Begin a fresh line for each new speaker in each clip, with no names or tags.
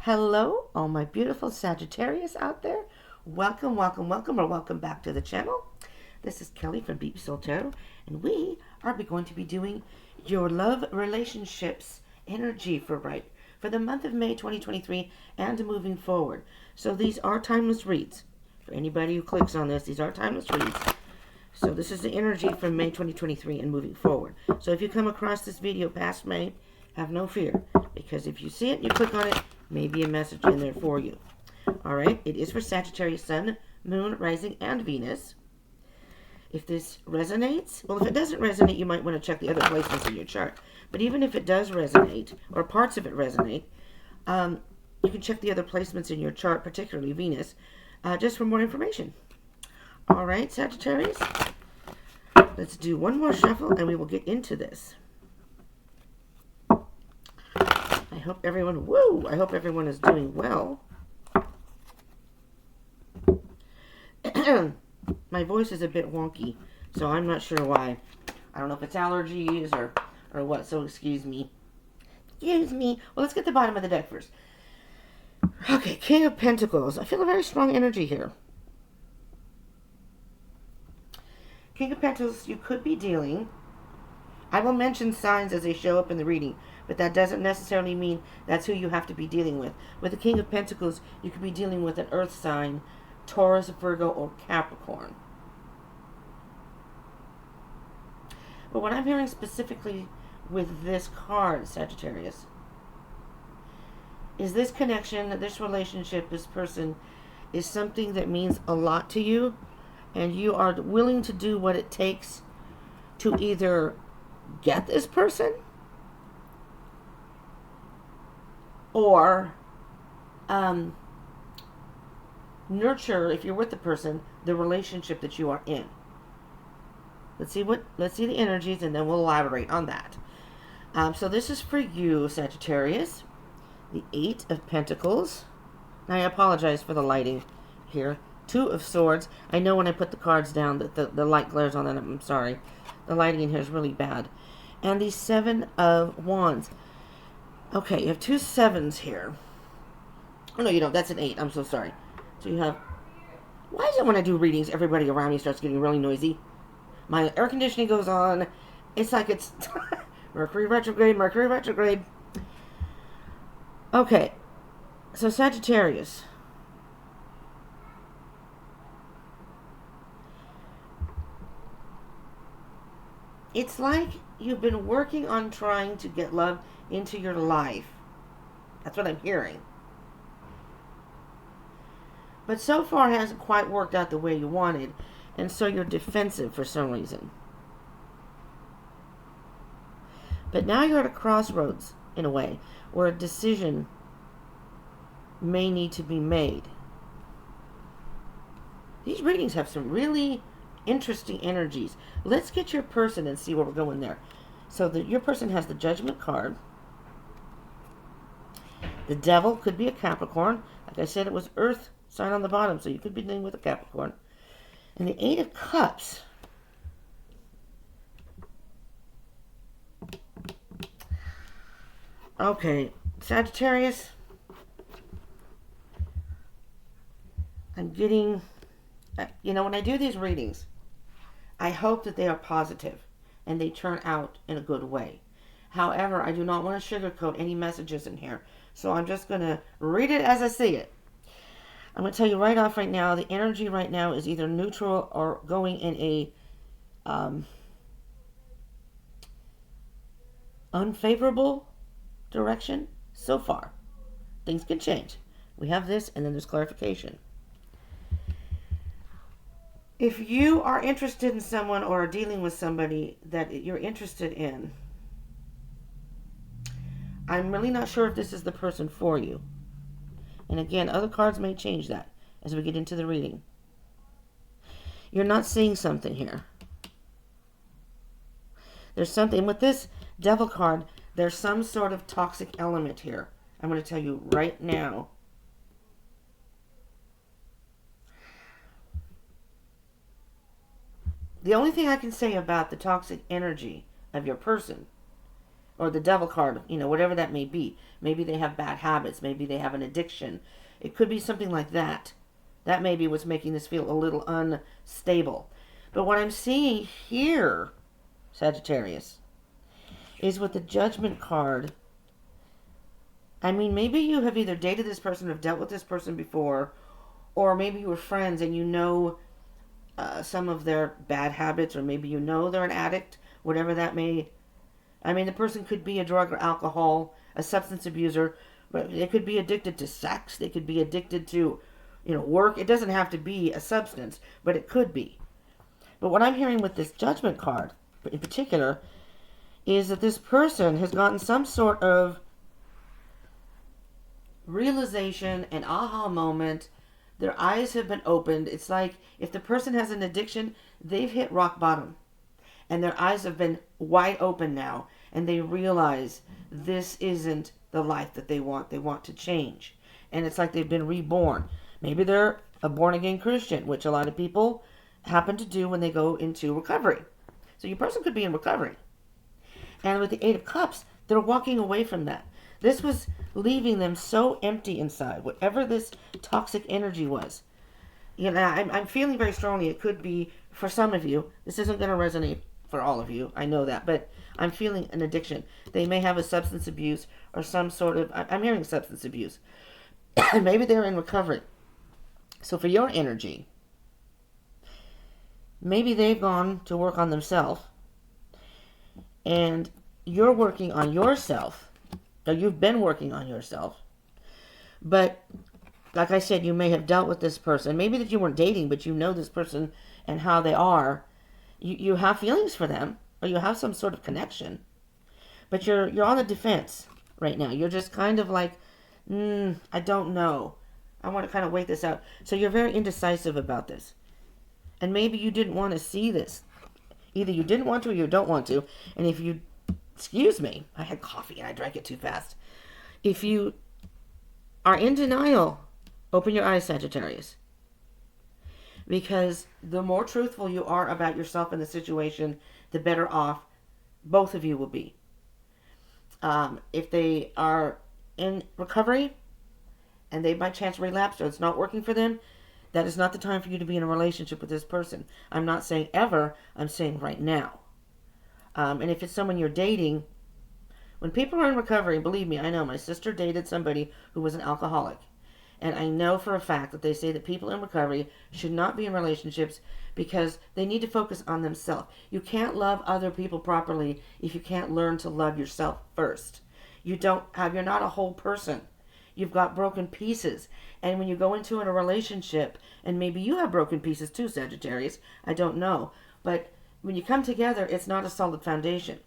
Hello, all my beautiful Sagittarius out there. Welcome, welcome, welcome, or welcome back to the channel. This is Kelly from Deep Soul Tarot, and we are going to be doing your love relationships energy for the month of May 2023 and moving forward. So these are timeless reads. For anybody who clicks on this, these are timeless reads. So this is the energy from May 2023 and moving forward. So if you come across this video past May, have no fear, because if you see it and you click on it, maybe a message in there for you. All right, it is for Sagittarius Sun, Moon, Rising, and Venus. If this resonates, well, if it doesn't resonate, you might want to check the other placements in your chart. But even if it does resonate, or parts of it resonate, you can check the other placements in your chart, particularly Venus, just for more information. All right, Sagittarius, let's do one more shuffle and we will get into this. I hope everyone is doing well. My voice is a bit wonky, so I'm not sure why. I don't know if it's allergies or what, so excuse me. Excuse me. Well, let's get the bottom of the deck first. Okay, King of Pentacles. I feel a very strong energy here. King of Pentacles, you could be dealing. I will mention signs as they show up in the reading, but that doesn't necessarily mean that's who you have to be dealing with. With the King of Pentacles, you could be dealing with an earth sign, Taurus, Virgo, or Capricorn. But what I'm hearing specifically with this card, Sagittarius, is this connection, this relationship, this person is something that means a lot to you, and you are willing to do what it takes to either get this person or nurture, if you're with the person, the relationship that you are in. Let's see the energies, and then we'll elaborate on that. So this is for you, Sagittarius. The Eight of Pentacles. Now I apologize for the lighting here. Two of Swords. I know when I put the cards down that the light glares on them. I'm sorry. The lighting in here is really bad. And the Seven of Wands. Okay, you have two sevens here. Oh, no, you don't. That's an 8. I'm so sorry. So you have... Why is it when I do readings, everybody around me starts getting really noisy? My air conditioning goes on. It's like it's... Mercury retrograde, Mercury retrograde. Okay. So Sagittarius. It's like you've been working on trying to get love into your life. That's what I'm hearing. But so far it hasn't quite worked out the way you wanted, and so you're defensive for some reason. But now you're at a crossroads, in a way, where a decision may need to be made. These readings have some really interesting energies. Let's get your person and see where we're going there. So your person has the Judgment card. The Devil could be a Capricorn. Like I said, it was Earth sign on the bottom, so you could be dealing with a Capricorn. And the Eight of Cups. Okay, Sagittarius. I'm getting... when I do these readings, I hope that they are positive and they turn out in a good way. However, I do not want to sugarcoat any messages in here. So I'm just going to read it as I see it. I'm going to tell you right off right now, the energy right now is either neutral or going in a unfavorable direction so far. Things can change. We have this, and then there's clarification. If you are interested in someone or are dealing with somebody that you're interested in, I'm really not sure if this is the person for you. And again, other cards may change that as we get into the reading. You're not seeing something here. There's something with this Devil card. There's some sort of toxic element here. I'm going to tell you right now. The only thing I can say about the toxic energy of your person or the devil card, whatever that may be. Maybe they have bad habits. Maybe they have an addiction. It could be something like that. That may be what's making this feel a little unstable. But what I'm seeing here, Sagittarius, is with the Judgment card. I mean, maybe you have either dated this person or have dealt with this person before, or maybe you were friends and you know some of their bad habits, or maybe you know they're an addict, whatever that may. I mean, the person could be a drug or alcohol, a substance abuser, but they could be addicted to sex. They could be addicted to, work. It doesn't have to be a substance, but it could be. But what I'm hearing with this Judgment card, in particular, is that this person has gotten some sort of realization, an aha moment. Their eyes have been opened. It's like if the person has an addiction, they've hit rock bottom. And their eyes have been wide open now. And they realize this isn't the life that they want. They want to change. And it's like they've been reborn. Maybe they're a born-again Christian, which a lot of people happen to do when they go into recovery. So your person could be in recovery. And with the Eight of Cups, they're walking away from that. This was leaving them so empty inside, whatever this toxic energy was. I'm feeling very strongly it could be, for some of you, this isn't going to resonate for all of you, I know that, but I'm feeling an addiction. They may have a substance abuse or some sort of, I'm hearing substance abuse. Maybe they're in recovery. So for your energy, maybe they've gone to work on themselves, and you're working on yourself, or you've been working on yourself. But like I said, you may have dealt with this person. Maybe that you weren't dating, but you know this person and how they are. You have feelings for them, or you have some sort of connection. But you're on the defense right now. You're just kind of like, I don't know. I want to kind of wait this out. So you're very indecisive about this. And maybe you didn't want to see this. Either you didn't want to or you don't want to. And if you, excuse me, I had coffee and I drank it too fast. If you are in denial, open your eyes, Sagittarius. Because the more truthful you are about yourself and the situation, the better off both of you will be. If they are in recovery and they by chance relapse or it's not working for them, that is not the time for you to be in a relationship with this person. I'm not saying ever, I'm saying right now. And if it's someone you're dating, when people are in recovery, believe me, I know my sister dated somebody who was an alcoholic. And I know for a fact that they say that people in recovery should not be in relationships because they need to focus on themselves. You can't love other people properly if you can't learn to love yourself first. You're not a whole person. You've got broken pieces. And when you go into a relationship, and maybe you have broken pieces too, Sagittarius, I don't know. But when you come together, it's not a solid foundation.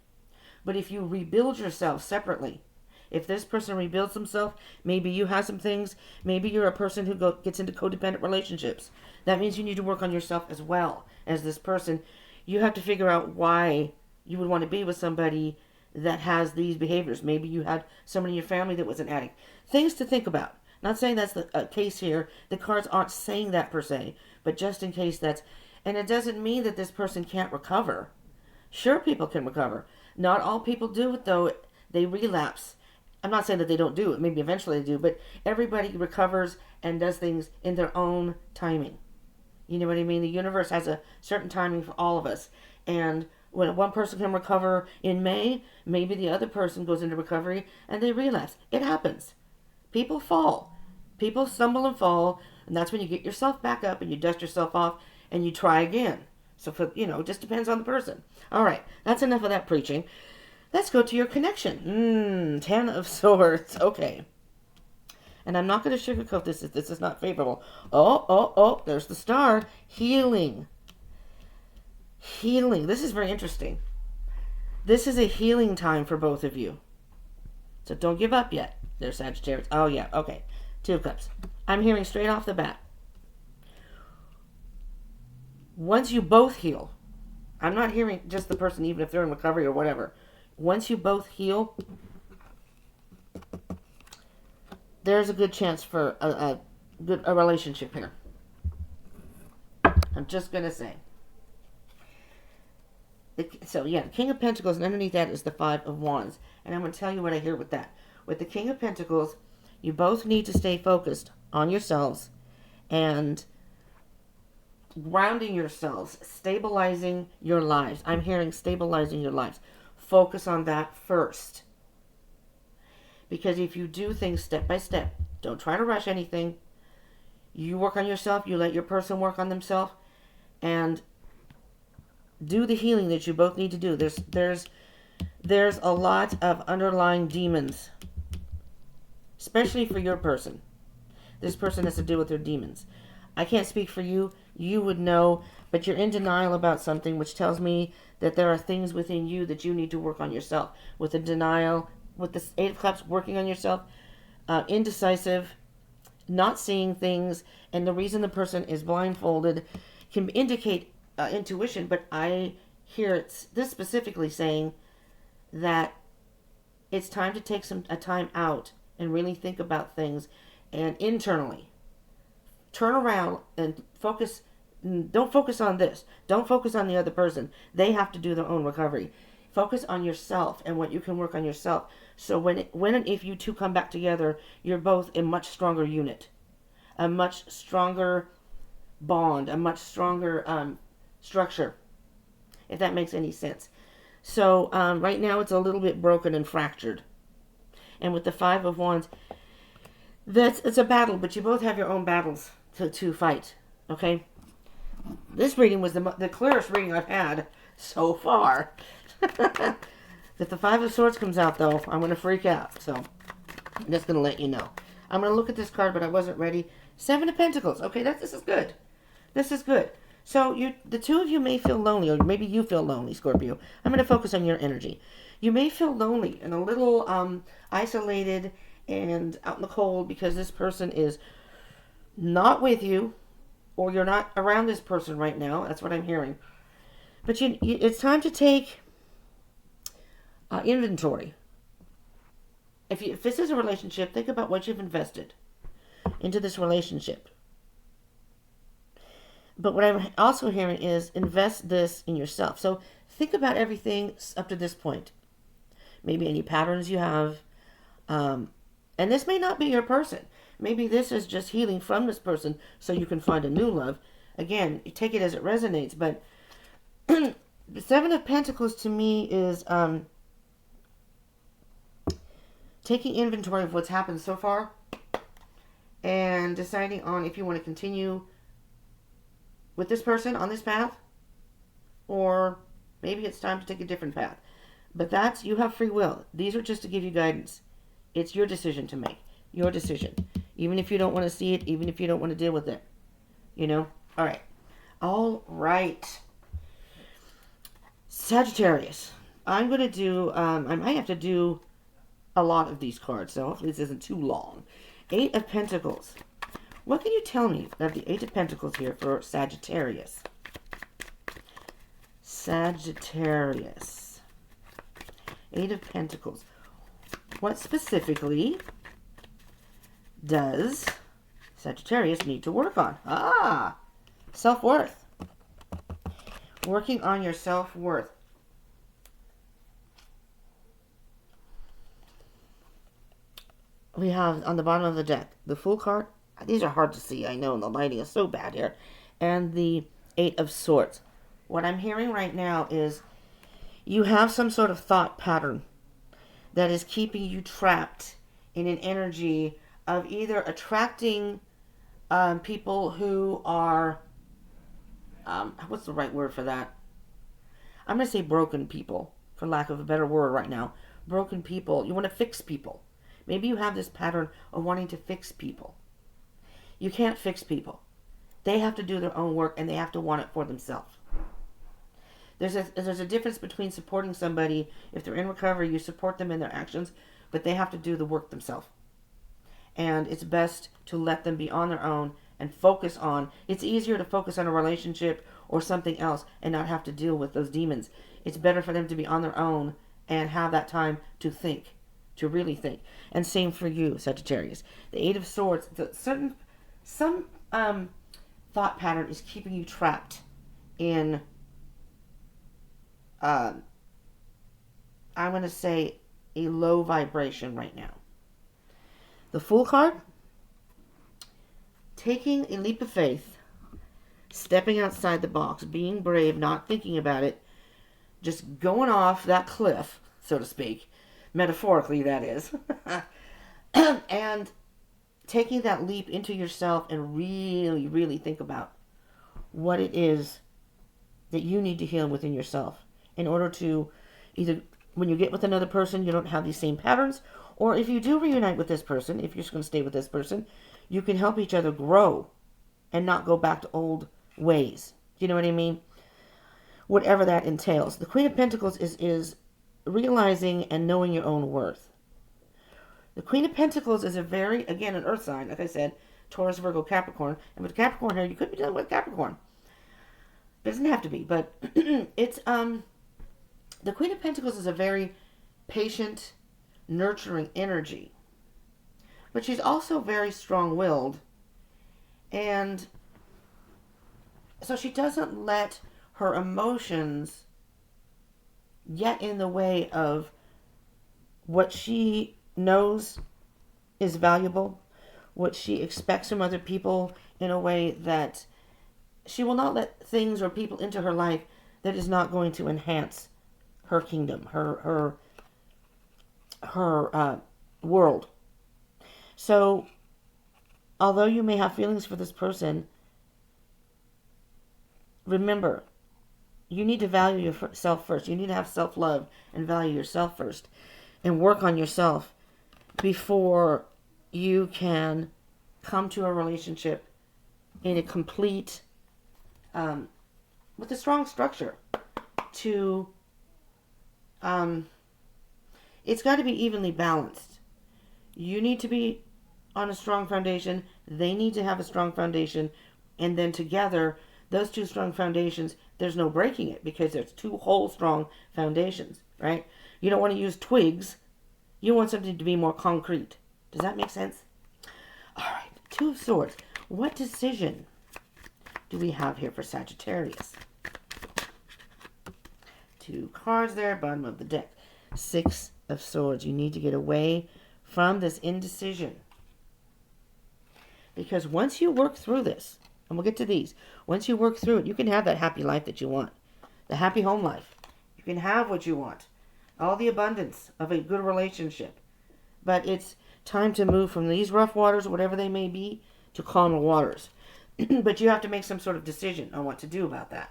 But if you rebuild yourself separately, if this person rebuilds himself, maybe you have some things, maybe you're a person who gets into codependent relationships. That means you need to work on yourself as well as this person. You have to figure out why you would want to be with somebody that has these behaviors. Maybe you had someone in your family that was an addict. Things to think about. Not saying that's the case here. The cards aren't saying that per se, but just in case that's... And it doesn't mean that this person can't recover. Sure, people can recover. Not all people do it, though. They relapse. I'm not saying that they don't do it. Maybe eventually they do, but everybody recovers and does things in their own timing. You know what I mean? The universe has a certain timing for all of us. And when one person can recover in May, maybe the other person goes into recovery and they relapse. It happens. People fall. People stumble and fall, and that's when you get yourself back up and you dust yourself off and you try again. So, it just depends on the person. All right, that's enough of that preaching. Let's go to your connection. 10 of Swords. Okay. And I'm not going to sugarcoat this if this is not favorable. Oh, there's the star. Healing. Healing. This is very interesting. This is a healing time for both of you. So don't give up yet. There's Sagittarius. Oh, yeah. Okay. 2 of Cups. I'm hearing straight off the bat. Once you both heal, I'm not hearing just the person, even if they're in recovery or whatever. Once you both heal, there's a good chance for a relationship here. I'm just going to say. So yeah, the King of Pentacles, and underneath that is the Five of Wands. And I'm going to tell you what I hear with that. With the King of Pentacles, you both need to stay focused on yourselves and grounding yourselves, stabilizing your lives. I'm hearing stabilizing your lives. Focus on that first. Because if you do things step by step, don't try to rush anything. You work on yourself, you let your person work on themselves, and do the healing that you both need to do. There's a lot of underlying demons, especially for your person. This person has to deal with their demons. I can't speak for you. You would know, but you're in denial about something, which tells me that there are things within you that you need to work on yourself. With the denial, with the Eight of Cups, working on yourself, indecisive, not seeing things, and the reason the person is blindfolded can indicate intuition, but I hear this specifically saying that it's time to take a time out and really think about things and internally turn around and focus. Don't focus on this. Don't focus on the other person. They have to do their own recovery. Focus on yourself and what you can work on yourself. So when and if you two come back together, you're both a much stronger unit, a much stronger bond, a much stronger structure, if that makes any sense. So right now it's a little bit broken and fractured. And with the Five of Wands, it's a battle, but you both have your own battles to fight. Okay? This reading was the clearest reading I've had so far. If the Five of Swords comes out, though, I'm going to freak out. So I'm just going to let you know. I'm going to look at this card, but I wasn't ready. Seven of Pentacles. Okay, this is good. This is good. So the two of you may feel lonely, or maybe you feel lonely, Scorpio. I'm going to focus on your energy. You may feel lonely and a little isolated and out in the cold because this person is not with you, or you're not around this person right now. That's what I'm hearing. But it's time to take inventory. If this is a relationship, think about what you've invested into this relationship. But what I'm also hearing is invest this in yourself. So think about everything up to this point. Maybe any patterns you have. And this may not be your person. Maybe this is just healing from this person so you can find a new love. Again, you take it as it resonates. But the Seven of Pentacles to me is taking inventory of what's happened so far and deciding on if you want to continue with this person on this path, or maybe it's time to take a different path. But you have free will. These are just to give you guidance. It's your decision to make. Your decision. Even if you don't want to see it, even if you don't want to deal with it. You know? Alright. Alright. Sagittarius. I'm going to do, I might have to do a lot of these cards, so hopefully this isn't too long. Eight of Pentacles. What can you tell me of the Eight of Pentacles here for Sagittarius? Sagittarius. Eight of Pentacles. What specifically does Sagittarius need to work on? Self-worth. Working on your self-worth. We have on the bottom of the deck the Fool card. These are hard to see, I know, and the lighting is so bad here. And the Eight of Swords. What I'm hearing right now is you have some sort of thought pattern that is keeping you trapped in an energy of either attracting people who are, what's the right word for that? I'm going to say broken people, for lack of a better word right now. Broken people. You want to fix people. Maybe you have this pattern of wanting to fix people. You can't fix people. They have to do their own work, and they have to want it for themselves. There's a difference between supporting somebody. If they're in recovery, you support them in their actions, but they have to do the work themselves. And it's best to let them be on their own and focus on. It's easier to focus on a relationship or something else and not have to deal with those demons. It's better for them to be on their own and have that time to think, to really think. And same for you, Sagittarius. The Eight of Swords, some thought pattern is keeping you trapped in I'm going to say, a low vibration right now. The Fool card, taking a leap of faith, stepping outside the box, being brave, not thinking about it, just going off that cliff, so to speak, metaphorically that is, and taking that leap into yourself and really, really think about what it is that you need to heal within yourself in order to either, when you get with another person, you don't have these same patterns, or if you do reunite with this person, if you're just going to stay with this person, you can help each other grow and not go back to old ways. Do you know what I mean? Whatever that entails. The Queen of Pentacles is realizing and knowing your own worth. The Queen of Pentacles is a very, again, an earth sign, like I said, Taurus, Virgo, Capricorn. And with Capricorn here, you could be dealing with Capricorn. It doesn't have to be, but it's, the Queen of Pentacles is a very patient, nurturing energy. But she's also very strong-willed. And so she doesn't let her emotions get in the way of what she knows is valuable, what she expects from other people, in a way that she will not let things or people into her life that is not going to enhance her kingdom, her world. So, although you may have feelings for this person, remember, you need to value yourself first. You need to have self-love and value yourself first, and work on yourself before you can come to a relationship in a complete, with a strong structure. It's got to be evenly balanced. You need to be on a strong foundation. They need to have a strong foundation. And then together, those two strong foundations, there's no breaking it, because there's two whole strong foundations, right? You don't want to use twigs. You want something to be more concrete. Does that make sense? All right, Two of Swords. What decision do we have here for Sagittarius? Two cards there, bottom of the deck. Six of Swords. You need to get away from this indecision. Because once you work through this, and we'll get to these, once you work through it, you can have that happy life that you want. The happy home life. You can have what you want. All the abundance of a good relationship. But it's time to move from these rough waters, whatever they may be, to calmer waters. But you have to make some sort of decision on what to do about that.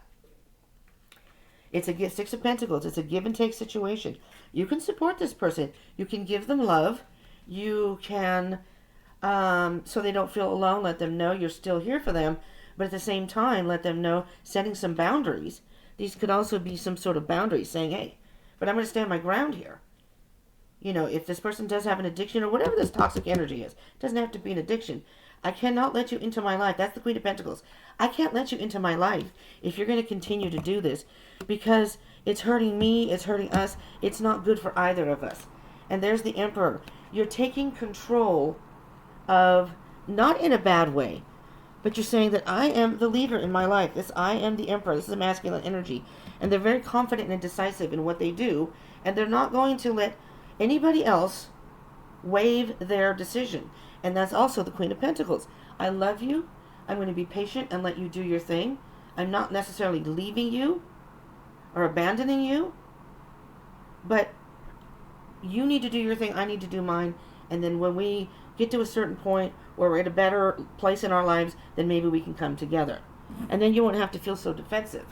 It's a Six of Pentacles. It's a give and take situation. You can support this person. You can give them love. You can, so they don't feel alone, let them know you're still here for them. But at the same time, let them know, setting some boundaries. These could also be some sort of boundaries, saying, hey, but I'm going to stand my ground here. You know, if this person does have an addiction or whatever this toxic energy is, it doesn't have to be an addiction. I cannot let you into my life. That's the Queen of Pentacles. I can't let you into my life if you're going to continue to do this, because it's hurting me, it's hurting us, it's not good for either of us. And there's the Emperor. You're taking control of, not in a bad way, but you're saying that I am the leader in my life. I am the Emperor. This is a masculine energy. And they're very confident and decisive in what they do, and they're not going to let anybody else waive their decision. And that's also the Queen of Pentacles. I love you. I'm going to be patient and let you do your thing. I'm not necessarily leaving you or abandoning you, but you need to do your thing. I need to do mine. And then when we get to a certain point where we're at a better place in our lives, then maybe we can come together. And then you won't have to feel so defensive.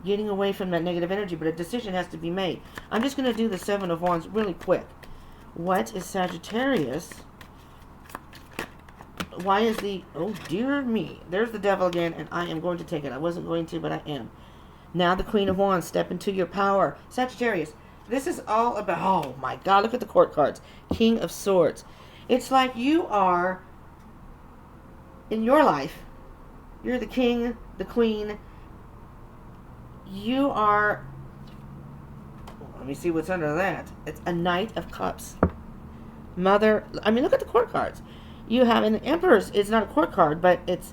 Getting away from that negative energy, but a decision has to be made. I'm just going to do the Seven of Wands really quick. What is Sagittarius? Why is the... Oh, dear me. There's the devil again, and I am going to take it. I wasn't going to, but I am. Now the Queen of Wands. Step into your power. Sagittarius, this is all about... Oh, my God. Look at the court cards. King of Swords. It's like you are... In your life, you're the king, the queen. You are... Let me see what's under that. It's a Knight of Cups. Mother... I mean, look at the court cards. You have an Emperor's. It's not a court card, but it's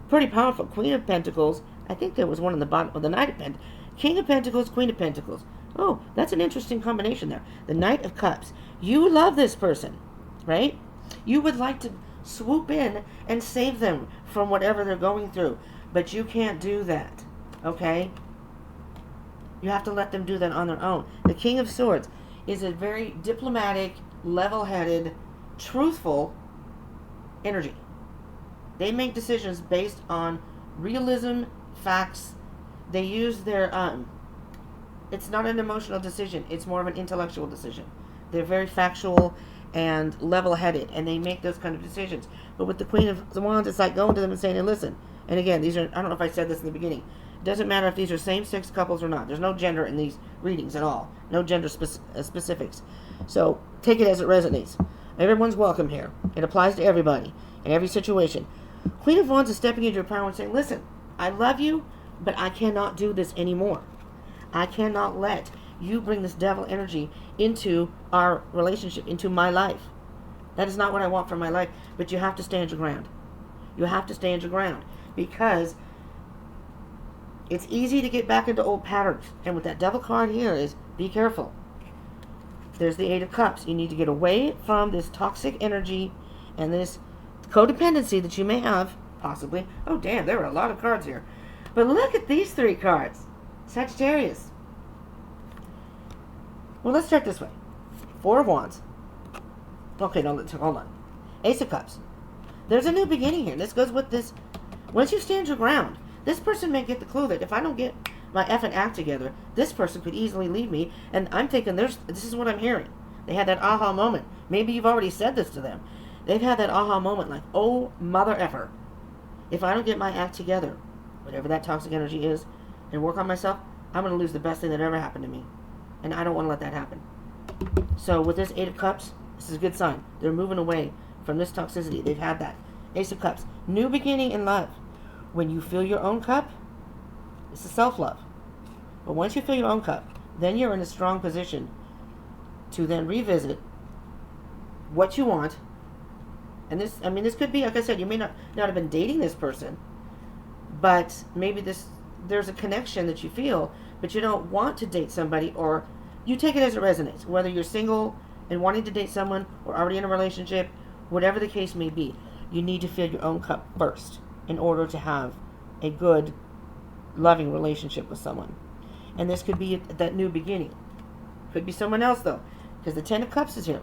pretty powerful. Queen of Pentacles. I think there was one on the bottom of the Knight of Pentacles. King of Pentacles, Queen of Pentacles. Oh, that's an interesting combination there. The Knight of Cups. You love this person, right? You would like to swoop in and save them from whatever they're going through, but you can't do that, okay? You have to let them do that on their own. The King of Swords is a very diplomatic, level-headed, truthful energy. They make decisions based on realism, facts. They use their, it's not an emotional decision. It's more of an intellectual decision. They're very factual and level-headed, and they make those kind of decisions. But with the Queen of Wands, it's like going to them and saying, hey, listen, and again, these are, I don't know if I said this in the beginning, it doesn't matter if these are same-sex couples or not. There's no gender in these readings at all. No gender specifics. So take it as it resonates. Everyone's welcome here. It applies to everybody in every situation. Queen of Wands is stepping into your power and saying, listen, I love you, but I cannot do this anymore. I cannot let you bring this devil energy into our relationship, into my life. That is not what I want for my life, but you have to stand your ground. You have to stand your ground, because it's easy to get back into old patterns. And with that devil card here is, be careful. There's the Eight of Cups. You need to get away from this toxic energy and this codependency that you may have, possibly. Oh, damn, there are a lot of cards here. But look at these three cards. Sagittarius. Well, let's start this way. Four of Wands. Okay, no, hold on. Ace of Cups. There's a new beginning here. This goes with this. Once you stand your ground, this person may get the clue that if I don't get my effing act together, this person could easily leave me. And I'm thinking, this is what I'm hearing. They had that aha moment. Maybe you've already said this to them. They've had that aha moment like, oh, mother effer. If I don't get my act together, whatever that toxic energy is, and work on myself, I'm going to lose the best thing that ever happened to me. And I don't want to let that happen. So with this Eight of Cups, this is a good sign. They're moving away from this toxicity. They've had that. Ace of Cups. New beginning in love. When you fill your own cup, it's a self-love. But once you fill your own cup, then you're in a strong position to then revisit what you want. And this, I mean, this could be, like I said, you may not have been dating this person, but maybe there's a connection that you feel, but you don't want to date somebody, or you take it as it resonates. Whether you're single and wanting to date someone, or already in a relationship, whatever the case may be, you need to fill your own cup first in order to have a good, loving relationship with someone. And this could be that new beginning. Could be someone else, though, because the Ten of Cups is here.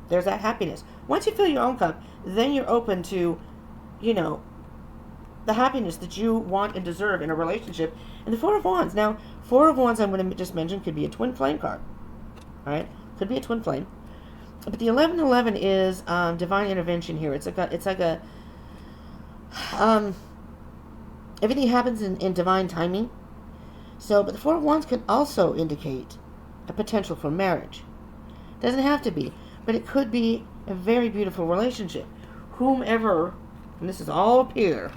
There's that happiness. Once you fill your own cup, then you're open to, the happiness that you want and deserve in a relationship. And the Four of Wands. Now, Four of Wands, I'm going to just mention, could be a twin flame card. All right? Could be a twin flame. But the 1111 is divine intervention here. It's like a everything happens in divine timing. So, but the Four of Wands could also indicate a potential for marriage. Doesn't have to be, but it could be a very beautiful relationship. Whomever, and this is all up here,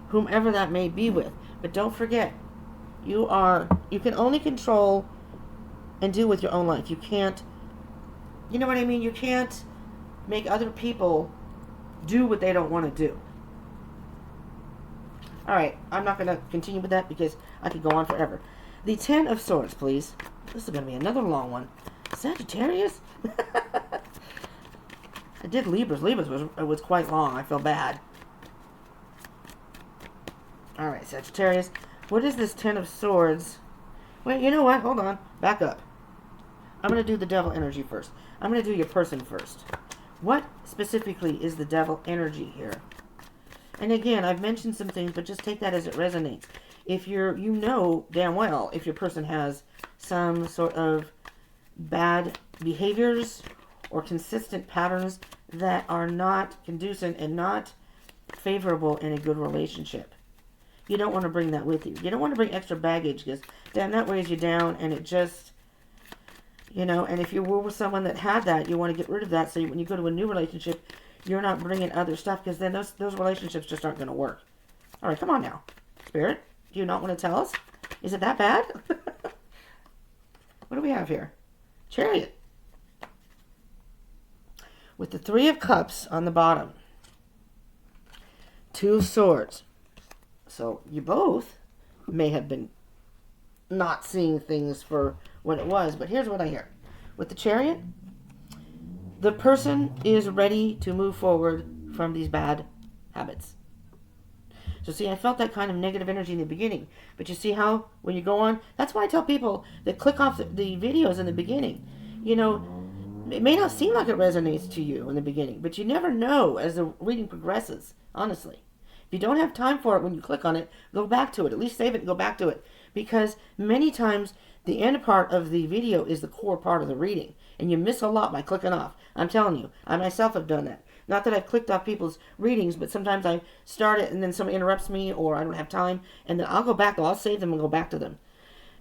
whomever that may be with. But don't forget, you can only control and do with your own life. You can't, you know what I mean? You can't make other people do what they don't want to do. Alright, I'm not going to continue with that because I could go on forever. The Ten of Swords, please. This is going to be another long one. Sagittarius? I did Libras. Libras was quite long. I feel bad. Alright, Sagittarius. What is this Ten of Swords? Wait, you know what? Hold on. Back up. I'm going to do the devil energy first. I'm going to do your person first. What specifically is the devil energy here? And again, I've mentioned some things, but just take that as it resonates. If you know damn well if your person has some sort of bad behaviors or consistent patterns that are not conducive and not favorable in a good relationship. You don't want to bring that with you. You don't want to bring extra baggage because, damn, that weighs you down, and it just, and if you were with someone that had that, you want to get rid of that so when you go to a new relationship, you're not bringing other stuff, because then those relationships just aren't going to work. All right, come on now. Spirit, do you not want to tell us? Is it that bad? What do we have here? Chariot. With the Three of Cups on the bottom. Two of Swords. So you both may have been not seeing things for what it was. But here's what I hear. With the Chariot, the person is ready to move forward from these bad habits. So see, I felt that kind of negative energy in the beginning. But you see how when you go on, that's why I tell people that click off the videos in the beginning. You know, it may not seem like it resonates to you in the beginning, but you never know as the reading progresses, honestly. If you don't have time for it when you click on it, go back to it. At least save it and go back to it. Because many times the end part of the video is the core part of the reading. And you miss a lot by clicking off. I'm telling you, I myself have done that. Not that I've clicked off people's readings, but sometimes I start it and then somebody interrupts me or I don't have time. And then I'll go back, I'll save them and go back to them.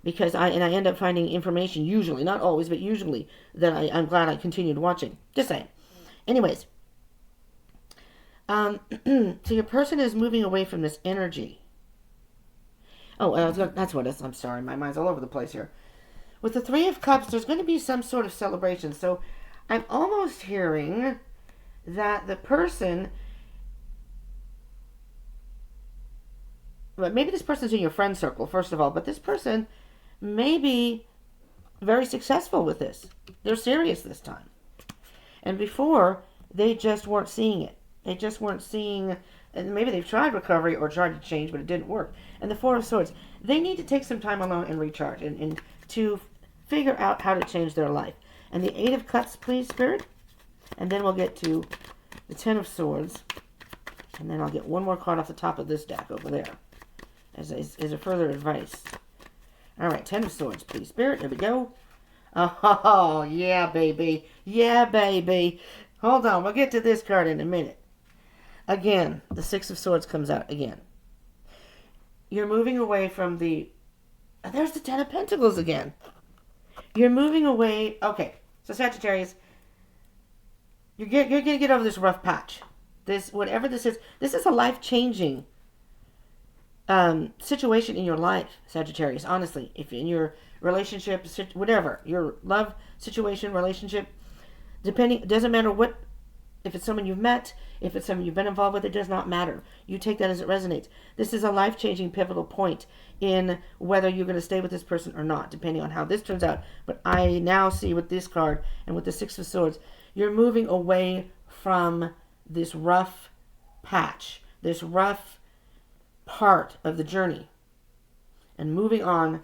Because I end up finding information, usually, not always, but usually, that I'm glad I continued watching. Just saying. Anyways. So your person is moving away from this energy. Oh, that's what it is. I'm sorry. My mind's all over the place here. With the Three of Cups, there's going to be some sort of celebration. So I'm almost hearing that the person, well, maybe this person's in your friend circle, first of all, but this person may be very successful with this. They're serious this time. And before, they just weren't seeing it. They just weren't seeing, and maybe they've tried recovery or tried to change, but it didn't work. And the Four of Swords, they need to take some time alone and recharge and to figure out how to change their life. And the Eight of Cups, please, Spirit. And then we'll get to the Ten of Swords. And then I'll get one more card off the top of this deck over there as a further advice. All right, Ten of Swords, please, Spirit. Here we go. Oh, yeah, baby. Yeah, baby. Hold on. We'll get to this card in a minute. Again, the Six of Swords comes out again. You're moving away from the... There's the Ten of Pentacles again. You're moving away... Okay, so Sagittarius, you're going to get over this rough patch. Whatever this is a life-changing situation in your life, Sagittarius, honestly. If in your relationship, whatever, your love situation, relationship, depending, it doesn't matter what, if it's someone you've met, if it's someone you've been involved with, it does not matter. You take that as it resonates. This is a life-changing pivotal point in whether you're going to stay with this person or not, depending on how this turns out. But I now see with this card and with the Six of Swords, you're moving away from this rough patch, this rough part of the journey, and moving on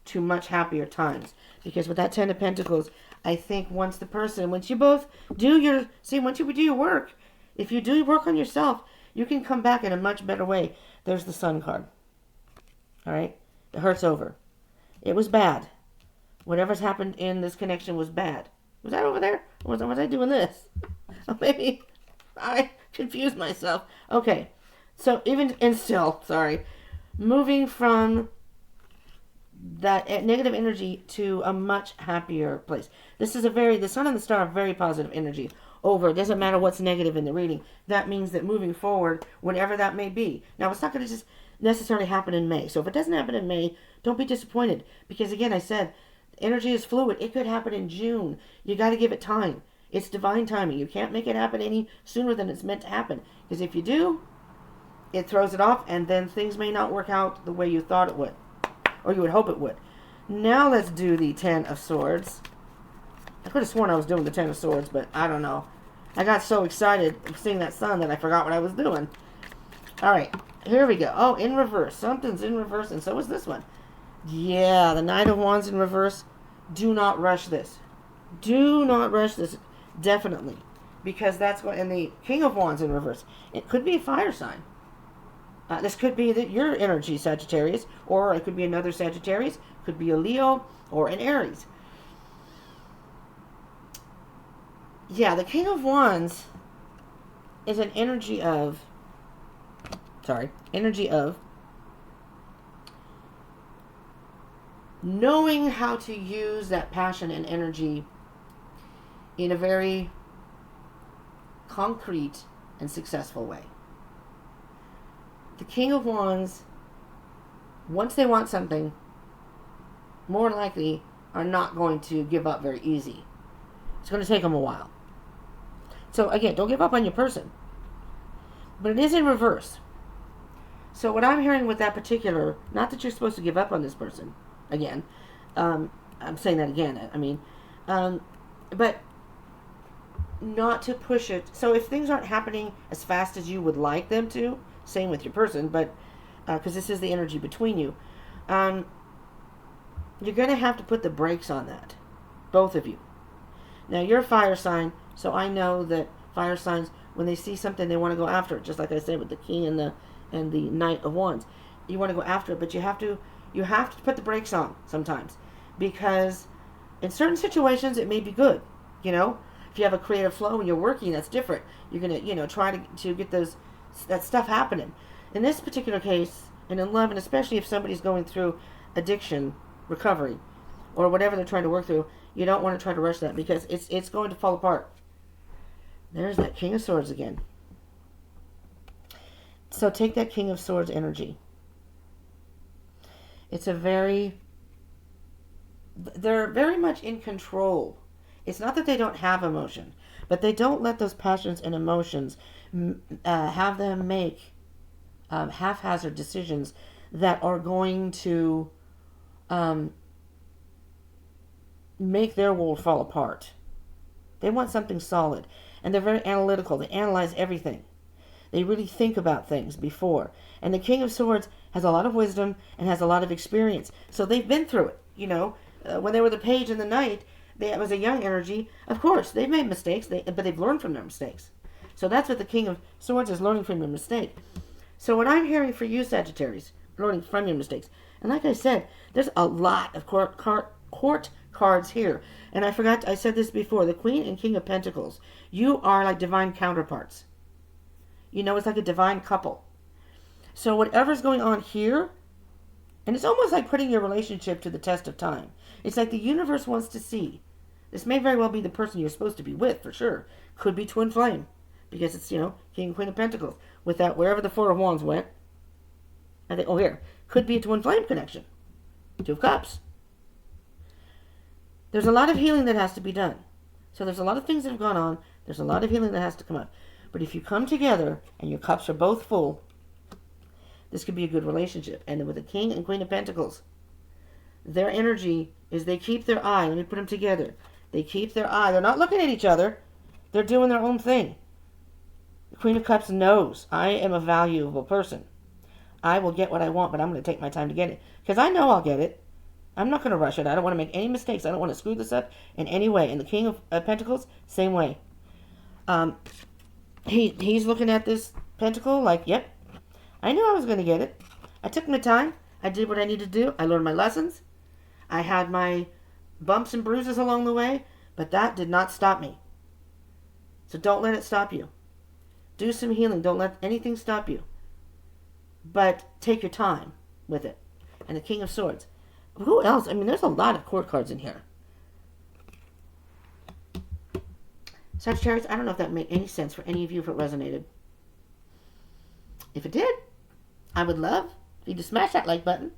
to much happier times. Because with that Ten of Pentacles, I think once you both do once you do your work, if you do your work on yourself, you can come back in a much better way. There's the Sun card. All right? The hurt's over. It was bad. Whatever's happened in this connection was bad. Was that over there? Or was I doing this? Oh, maybe I confused myself. Okay. So moving from that negative energy to a much happier place. The Sun and the Star are very positive energy. It doesn't matter what's negative in the reading. That means that moving forward, whatever that may be. Now, it's not going to just necessarily happen in May. So if it doesn't happen in May, don't be disappointed. Because again, I said, energy is fluid. It could happen in June. You got to give it time. It's divine timing. You can't make it happen any sooner than it's meant to happen. Because if you do, it throws it off, and then things may not work out the way you thought it would. Or you would hope it would. Now let's do the Ten of Swords. I could have sworn I was doing the Ten of Swords, but I don't know. I got so excited seeing that sun that I forgot what I was doing. Alright, here we go. Oh, in reverse. Something's in reverse, and so is this one. Yeah, the Knight of Wands in reverse. Do not rush this. Do not rush this. Definitely. Because that's what... And the King of Wands in reverse. It could be a fire sign. This could be your energy, Sagittarius. Or it could be another Sagittarius. Could be a Leo or an Aries. Yeah, the King of Wands is an energy of... knowing how to use that passion and energy in a very concrete and successful way. The King of Wands, once they want something, more likely are not going to give up very easy. It's going to take them a while. So again, don't give up on your person. But it is in reverse. So what I'm hearing with that particular, not that you're supposed to give up on this person, again. I'm saying that again. I mean, but not to push it. So if things aren't happening as fast as you would like them to, same with your person, but because this is the energy between you, you're going to have to put the brakes on that, both of you. Now you're a fire sign, so I know that fire signs, when they see something, they want to go after it. Just like I said with the King and the Knight of Wands, you want to go after it, but you have to put the brakes on sometimes, because in certain situations it may be good. You know, if you have a creative flow and you're working, that's different. You're gonna try to get that stuff happening. In this particular case, and in love, and especially if somebody's going through addiction recovery or whatever they're trying to work through, you don't want to try to rush that, because it's going to fall apart. There's that King of Swords again. So take that King of Swords energy. They're very much in control. It's not that they don't have emotion, but they don't let those passions and emotions have them make haphazard decisions that are going to make their world fall apart. They want something solid, and they're very analytical. They analyze everything. They really think about things before. And the King of Swords has a lot of wisdom and has a lot of experience. So they've been through it. When they were the Page and the Knight, it was a young energy. Of course, they've made mistakes, but they've learned from their mistakes. So that's what the King of Swords is, learning from your mistake. So what I'm hearing for you, Sagittarius, learning from your mistakes. And like I said, there's a lot of court cards here. And I said this before, the Queen and King of Pentacles. You are like divine counterparts. It's like a divine couple. So whatever's going on here, and it's almost like putting your relationship to the test of time. It's like the universe wants to see. This may very well be the person you're supposed to be with, for sure. Could be twin flame, because it's, King and Queen of Pentacles. With that, wherever the Four of Wands went, I think, here, could be a twin flame connection. Two of Cups. There's a lot of healing that has to be done. So there's a lot of things that have gone on. There's a lot of healing that has to come up. But if you come together and your cups are both full, this could be a good relationship. And with the King and Queen of Pentacles, their energy is they keep their eye. Let me put them together. They keep their eye. They're not looking at each other. They're doing their own thing. The Queen of Cups knows, I am a valuable person. I will get what I want, but I'm going to take my time to get it. Because I know I'll get it. I'm not going to rush it. I don't want to make any mistakes. I don't want to screw this up in any way. And the King of Pentacles, same way. He's looking at this pentacle like, yep, I knew I was going to get it. I took my time. I did what I needed to do. I learned my lessons. I had my bumps and bruises along the way, but that did not stop me. So don't let it stop you. Do some healing. Don't let anything stop you. But take your time with it. And the King of Swords. Who else? I mean, there's a lot of court cards in here. Sagittarius, I don't know if that made any sense for any of you, if it resonated. If it did, I would love for you to smash that like button.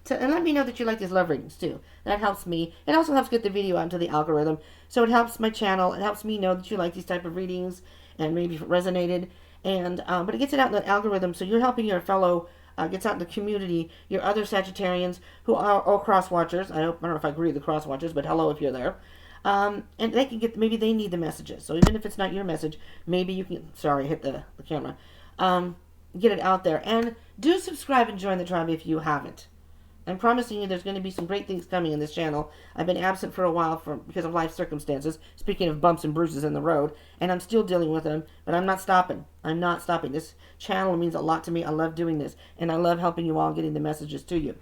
And let me know that you like these love readings too. That helps me. It also helps get the video out into the algorithm. So it helps my channel. It helps me know that you like these type of readings and maybe if it resonated. And but it gets it out in the algorithm, so you're helping your fellow, gets out in the community, your other Sagittarians who are all cross watchers. I don't know if I agree with the cross watchers, but hello if you're there. And they can get, maybe they need the messages. So even if it's not your message, maybe you can, sorry, hit the camera, get it out there. And do subscribe and join the tribe if you haven't. I'm promising you there's going to be some great things coming in this channel. I've been absent for a while because of life circumstances, speaking of bumps and bruises in the road, and I'm still dealing with them, but I'm not stopping. I'm not stopping. This channel means a lot to me. I love doing this, and I love helping you all, getting the messages to you.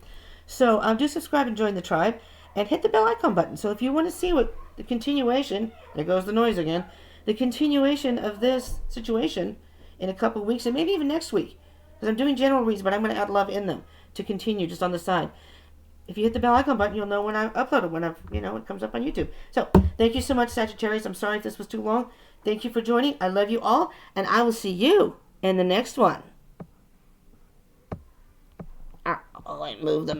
So do subscribe and join the tribe, and hit the bell icon button. So if you want to see what the continuation, there goes the noise again, the continuation of this situation in a couple of weeks, and maybe even next week, because I'm doing general reads, but I'm going to add love in them to continue just on the side. If you hit the bell icon button, you'll know when I upload it, when it comes up on YouTube. So thank you so much, Sagittarius. I'm sorry if this was too long. Thank you for joining. I love you all, and I will see you in the next one. Oh, I moved them.